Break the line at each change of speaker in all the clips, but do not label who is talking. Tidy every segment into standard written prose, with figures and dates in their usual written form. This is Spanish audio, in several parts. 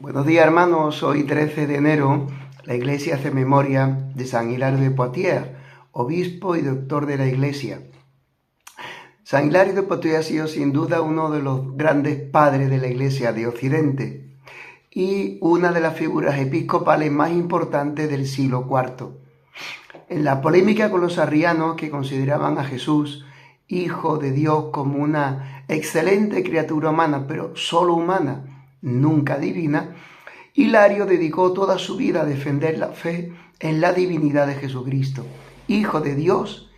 Buenos días, hermanos. Hoy 13 de enero la Iglesia hace memoria de San Hilario de Poitiers, obispo y doctor de la Iglesia. San Hilario de Poitiers ha sido sin duda uno de los grandes padres de la Iglesia de Occidente y una de las figuras episcopales más importantes del siglo IV. En la polémica con los arrianos, que consideraban a Jesús, Hijo de Dios, como una excelente criatura humana, pero solo humana, nunca divina, Hilario dedicó toda su vida a defender la fe en la divinidad de Jesucristo, Hijo de Dios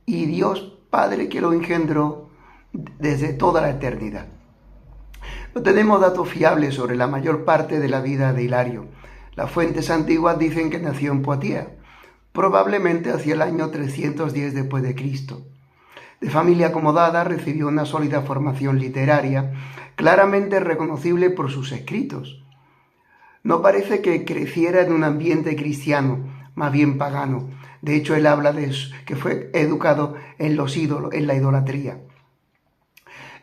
y Dios Padre que lo engendró desde toda la eternidad. No tenemos datos fiables sobre la mayor parte de la vida de Hilario. Las fuentes antiguas dicen que nació en Poitiers, probablemente hacia el año 310 después de Cristo. De familia acomodada, recibió una sólida formación literaria, claramente reconocible por sus escritos. No parece que creciera en un ambiente cristiano, más bien pagano. De hecho, él habla de eso, que fue educado en los ídolos, en la idolatría.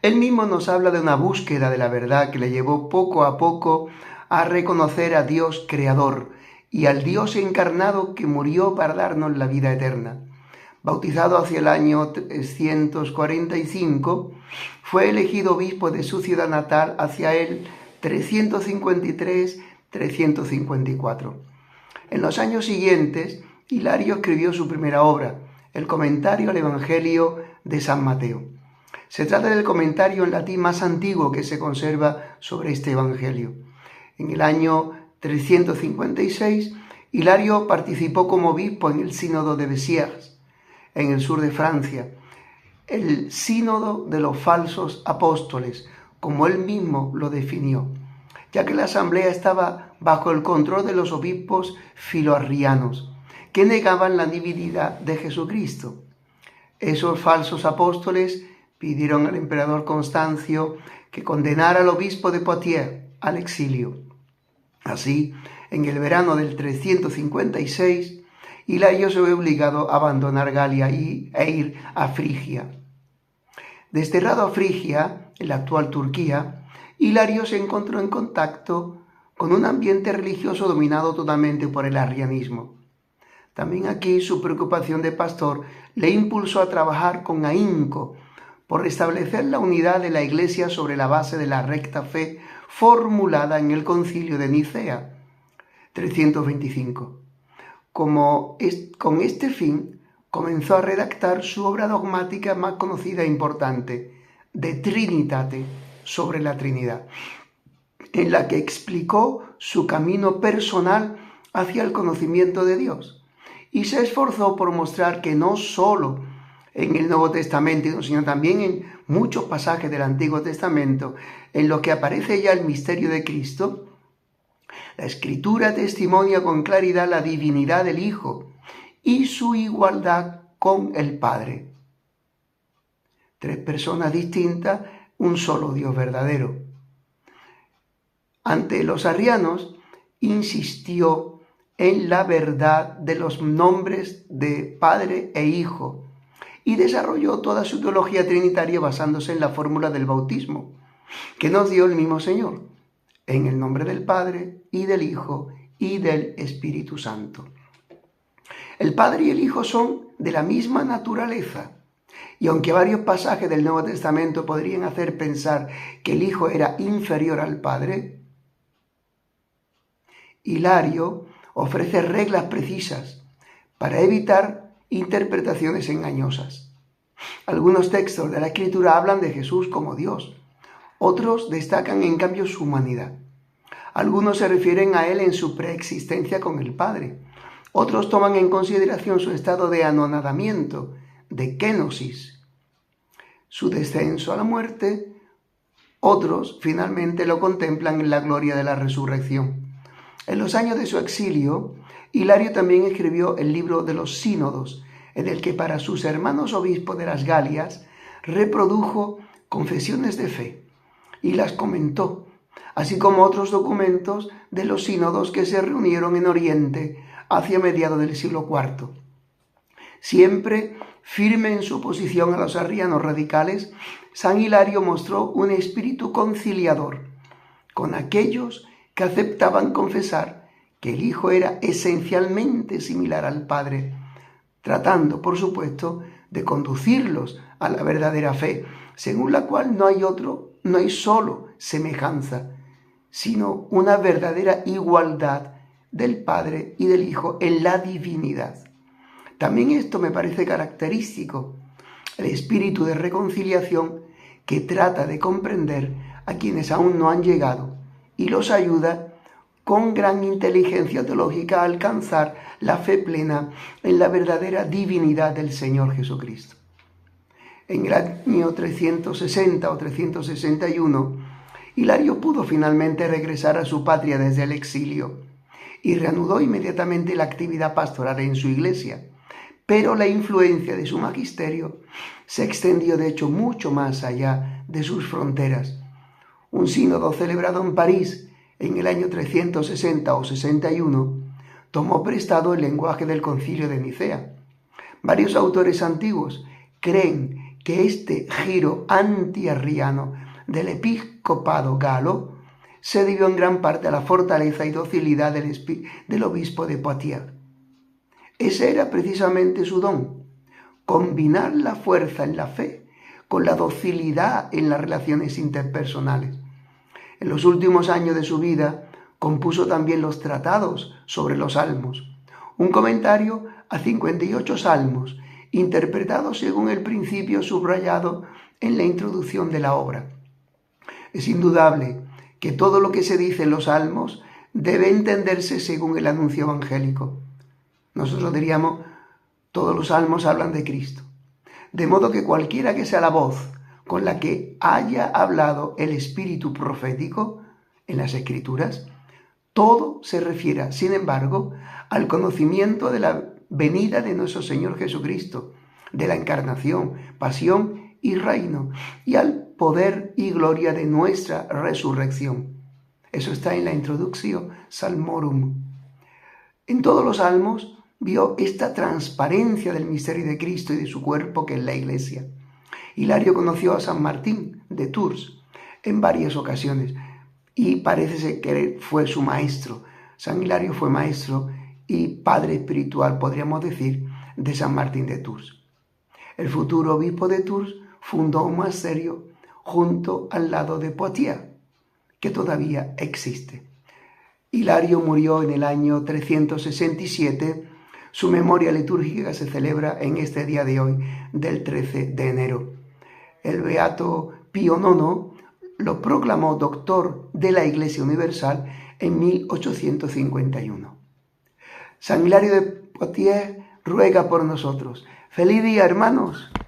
Él mismo nos habla de una búsqueda de la verdad que le llevó poco a poco a reconocer a Dios creador y al Dios encarnado que murió para darnos la vida eterna. Bautizado hacia el año 345, fue elegido obispo de su ciudad natal hacia el 353-354. En los años siguientes, Hilario escribió su primera obra, el comentario al Evangelio de San Mateo. Se trata del comentario en latín más antiguo que se conserva sobre este Evangelio. En el año 356, Hilario participó como obispo en el sínodo de Béziers, en el sur de Francia, el sínodo de los falsos apóstoles, como él mismo lo definió, ya que la asamblea estaba bajo el control de los obispos filoarrianos, que negaban la divinidad de Jesucristo. Esos falsos apóstoles pidieron al emperador Constancio que condenara al obispo de Poitiers al exilio. Así, en el verano del 356, Hilario se ve obligado a abandonar Galia e ir a Frigia. Desterrado a Frigia, en la actual Turquía, Hilario se encontró en contacto con un ambiente religioso dominado totalmente por el arrianismo. También aquí su preocupación de pastor le impulsó a trabajar con ahínco por restablecer la unidad de la Iglesia sobre la base de la recta fe formulada en el Concilio de Nicea, 325. Con este fin, comenzó a redactar su obra dogmática más conocida e importante, De Trinitate, sobre la Trinidad, en la que explicó su camino personal hacia el conocimiento de Dios y se esforzó por mostrar que no solo en el Nuevo Testamento, sino también en muchos pasajes del Antiguo Testamento, en los que aparece ya el misterio de Cristo, la Escritura testimonia con claridad la divinidad del Hijo y su igualdad con el Padre. Tres personas distintas, un solo Dios verdadero. Ante los arrianos, insistió en la verdad de los nombres de Padre e Hijo y desarrolló toda su teología trinitaria basándose en la fórmula del bautismo, que nos dio el mismo Señor, en el nombre del Padre y del Hijo y del Espíritu Santo. El Padre y el Hijo son de la misma naturaleza, y aunque varios pasajes del Nuevo Testamento podrían hacer pensar que el Hijo era inferior al Padre, Hilario ofrece reglas precisas para evitar interpretaciones engañosas. Algunos textos de la Escritura hablan de Jesús como Dios. Otros destacan en cambio su humanidad. Algunos se refieren a él en su preexistencia con el Padre. Otros toman en consideración su estado de anonadamiento, de kenosis, su descenso a la muerte. Otros finalmente lo contemplan en la gloria de la resurrección. En los años de su exilio, Hilario también escribió el libro de los sínodos, en el que para sus hermanos obispos de las Galias reprodujo confesiones de fe y las comentó, así como otros documentos de los sínodos que se reunieron en Oriente hacia mediados del siglo IV. Siempre firme en su oposición a los arrianos radicales, San Hilario mostró un espíritu conciliador con aquellos que aceptaban confesar que el Hijo era esencialmente similar al Padre, tratando, por supuesto, de conducirlos a la verdadera fe, según la cual no hay solo semejanza, sino una verdadera igualdad del Padre y del Hijo en la divinidad. También esto me parece característico, el espíritu de reconciliación que trata de comprender a quienes aún no han llegado y los ayuda con gran inteligencia teológica a alcanzar la fe plena en la verdadera divinidad del Señor Jesucristo. En el año 360 o 361, Hilario pudo finalmente regresar a su patria desde el exilio y reanudó inmediatamente la actividad pastoral en su iglesia, pero la influencia de su magisterio se extendió de hecho mucho más allá de sus fronteras. Un sínodo celebrado en París en el año 360 o 61 tomó prestado el lenguaje del Concilio de Nicea. Varios autores antiguos creen que este giro antiarriano del episcopado galo se debió en gran parte a la fortaleza y docilidad del obispo de Poitiers. Ese era precisamente su don, combinar la fuerza en la fe con la docilidad en las relaciones interpersonales. En los últimos años de su vida compuso también los tratados sobre los salmos, un comentario a 58 salmos, interpretados según el principio subrayado en la introducción de la obra. Es indudable que todo lo que se dice en los salmos debe entenderse según el anuncio evangélico. Nosotros diríamos, todos los salmos hablan de Cristo. De modo que cualquiera que sea la voz con la que haya hablado el espíritu profético en las Escrituras, todo se refiere, sin embargo, al conocimiento de la venida de nuestro Señor Jesucristo, de la encarnación, pasión y reino, y al poder y gloria de nuestra resurrección. Eso está en la Introductio Salmorum. En todos los salmos vio esta transparencia del misterio de Cristo y de su cuerpo, que es la Iglesia. Hilario conoció a San Martín de Tours en varias ocasiones y parece ser que fue su maestro. San Hilario fue maestro y padre espiritual, podríamos decir, de San Martín de Tours. El futuro obispo de Tours fundó un monasterio junto al lado de Poitiers, que todavía existe. Hilario murió en el año 367. Su memoria litúrgica se celebra en este día de hoy, del 13 de enero. El beato Pío IX lo proclamó doctor de la Iglesia Universal en 1851. San Hilario de Poitiers ruega por nosotros. ¡Feliz día, hermanos!